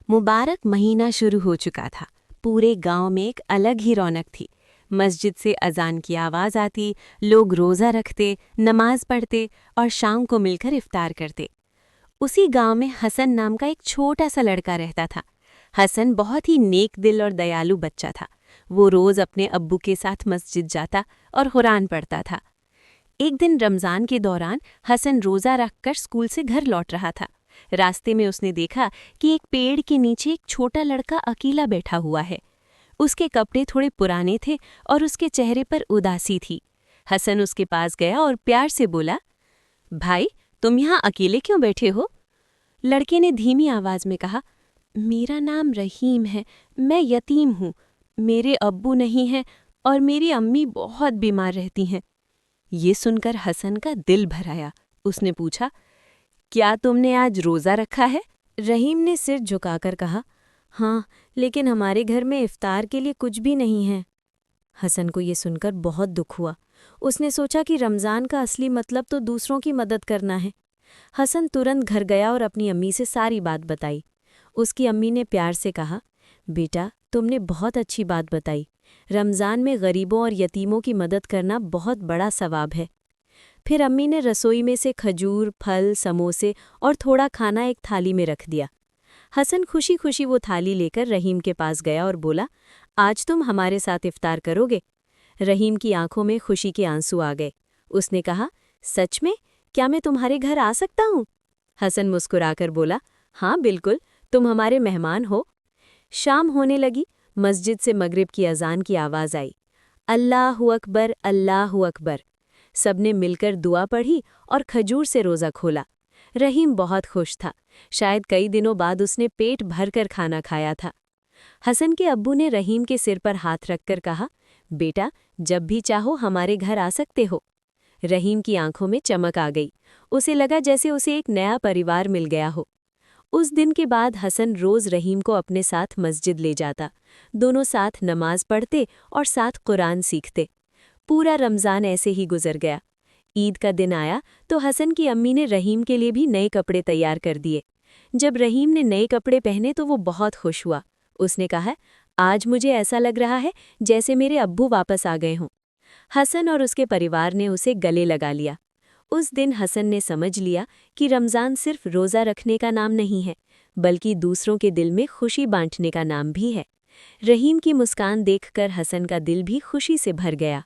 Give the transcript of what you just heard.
मुबारक महीना शुरू हो चुका था। पूरे गांव में एक अलग ही रौनक थी। मस्जिद से अजान की आवाज़ आती, लोग रोज़ा रखते, नमाज पढ़ते और शाम को मिलकर इफ्तार करते। उसी गांव में हसन नाम का एक छोटा सा लड़का रहता था। हसन बहुत ही नेक दिल और दयालु बच्चा था। वो रोज़ अपने अब्बू के साथ मस्जिद जाता और कुरान पढ़ता था। एक दिन रमज़ान के दौरान हसन रोज़ा रखकर स्कूल से घर लौट रहा था। रास्ते में उसने देखा कि एक पेड़ के नीचे एक छोटा लड़का अकेला बैठा हुआ है। उसके कपड़े थोड़े पुराने थे और उसके चेहरे पर उदासी थी। हसन उसके पास गया और प्यार से बोला, भाई, तुम यहाँ अकेले क्यों बैठे हो? लड़के ने धीमी आवाज़ में कहा, मेरा नाम रहीम है, मैं यतीम हूँ। मेरे अब्बू नहीं हैं और मेरी अम्मी बहुत बीमार रहती हैं। ये सुनकर हसन का दिल भर आया। उसने पूछा, क्या तुमने आज रोज़ा रखा है? रहीम ने सिर झुकाकर कहा, हाँ, लेकिन हमारे घर में इफ्तार के लिए कुछ भी नहीं है। हसन को ये सुनकर बहुत दुख हुआ। उसने सोचा कि रमज़ान का असली मतलब तो दूसरों की मदद करना है। हसन तुरंत घर गया और अपनी अम्मी से सारी बात बताई। उसकी अम्मी ने प्यार से कहा, बेटा, तुमने बहुत अच्छी बात बताई। रमज़ान में गरीबों और यतीमों की मदद करना बहुत बड़ा सवाब है। फिर अम्मी ने रसोई में से खजूर, फल, समोसे और थोड़ा खाना एक थाली में रख दिया। हसन खुशी खुशी वो थाली लेकर रहीम के पास गया और बोला, आज तुम हमारे साथ इफ्तार करोगे? रहीम की आंखों में खुशी के आंसू आ गए। उसने कहा, सच में? क्या मैं तुम्हारे घर आ सकता हूँ? हसन मुस्कुराकर बोला, हाँ बिल्कुल, तुम हमारे मेहमान हो। शाम होने लगी। मस्जिद से मगरिब की अजान की आवाज़ आई। अल्लाहु अकबर, अल्लाहु अकबर। सबने मिलकर दुआ पढ़ी और खजूर से रोज़ा खोला। रहीम बहुत खुश था। शायद कई दिनों बाद उसने पेट भरकर खाना खाया था। हसन के अब्बू ने रहीम के सिर पर हाथ रखकर कहा, बेटा, जब भी चाहो हमारे घर आ सकते हो। रहीम की आंखों में चमक आ गई। उसे लगा जैसे उसे एक नया परिवार मिल गया हो। उस दिन के बाद हसन रोज़ रहीम को अपने साथ मस्जिद ले जाता। दोनों साथ नमाज पढ़ते और साथ कुरान सीखते। पूरा रमज़ान ऐसे ही गुजर गया। ईद का दिन आया तो हसन की अम्मी ने रहीम के लिए भी नए कपड़े तैयार कर दिए। जब रहीम ने नए कपड़े पहने तो वो बहुत खुश हुआ। उसने कहा, आज मुझे ऐसा लग रहा है जैसे मेरे अब्बू वापस आ गए हों। हसन और उसके परिवार ने उसे गले लगा लिया। उस दिन हसन ने समझ लिया कि रमज़ान सिर्फ रोज़ा रखने का नाम नहीं है, बल्कि दूसरों के दिल में खुशी बांटने का नाम भी है। रहीम की मुस्कान देखकर हसन का दिल भी खुशी से भर गया।